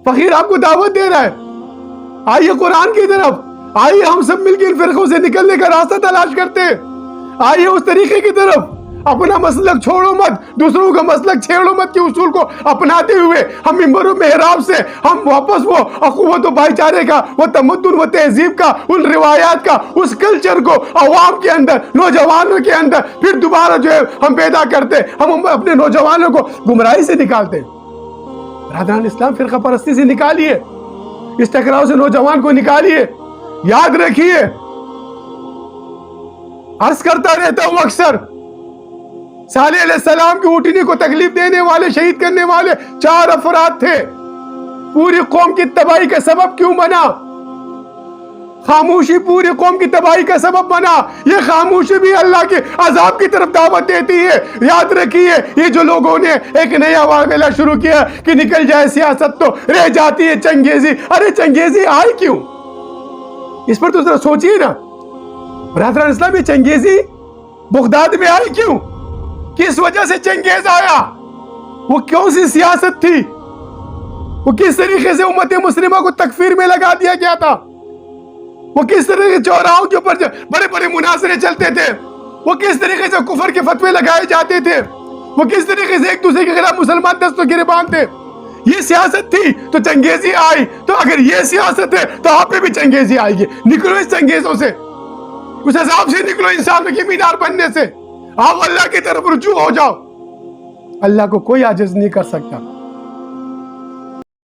فقیر آپ کو دعوت دے رہا ہے، آئیے قرآن کی طرف، آئیے ہم سب مل کے ان فرقوں سے نکلنے کا راستہ تلاش کرتے ہیں، آئیے اس طریقے کی طرف، اپنا مسلک چھوڑو مت، دوسروں کا مسلک چھیڑو مت کے اصول کو اپناتے ہوئے ہم منبر و محراب سے ہم واپس وہ اخوت و بھائی چارے کا، وہ تمدن و تہذیب کا، ان روایات کا، اس کلچر کو عوام کے اندر، نوجوانوں کے اندر پھر دوبارہ جو ہے ہم پیدا کرتے، ہم اپنے نوجوانوں کو گمراہی سے نکالتے۔ برادران اسلام، فرقہ پرستی سے نکالیے، اس ٹکراؤ سے نوجوان کو نکالیے۔ یاد رکھیے، عرض کرتا رہتا ہوں اکثر، صالح علیہ السلام کی اونٹنی کو تکلیف دینے والے، شہید کرنے والے 4 افراد تھے، پوری قوم کی تباہی کا سبب کیوں بنا؟ خاموشی پوری قوم کی تباہی کا سبب بنا۔ یہ خاموشی بھی اللہ کے عذاب کی طرف دعوت دیتی ہے۔ یاد رکھیے، یہ جو لوگوں نے ایک نیا واقعہ شروع کیا کہ نکل جائے سیاست تو رہ جاتی ہے چنگیزی، ارے چنگیزی آئی کیوں؟ اس پر تو ذرا سوچیے نا برادران اسلام، یہ چنگیزی بغداد میں آئی کیوں؟ کس وجہ سے چنگیز آیا؟ وہ کون سی سیاست تھی؟ وہ کس طریقے سے امت مسلمہ کو تکفیر میں لگا دیا گیا تھا؟ وہ کس طرح کے چوراہوں کے اوپر بڑے بڑے مناظرے چلتے تھے؟ وہ کس طریقے سے کفر کے فتوے لگائے جاتے تھے؟ وہ کس طریقے سے ایک دوسرے کے خلاف مسلمان دست و گریبان تھے؟ یہ سیاست تھی تو چنگیزی آئی۔ تو اگر یہ سیاست ہے تو آپ پہ بھی چنگیزی آئے گی۔ نکلو اس چنگیزوں سے، اس عذاب سے نکلو، انسانوں کی مینار بننے سے۔ آپ اللہ کی طرف رجوع ہو جاؤ، اللہ کو کوئی عاجز نہیں کر سکتا۔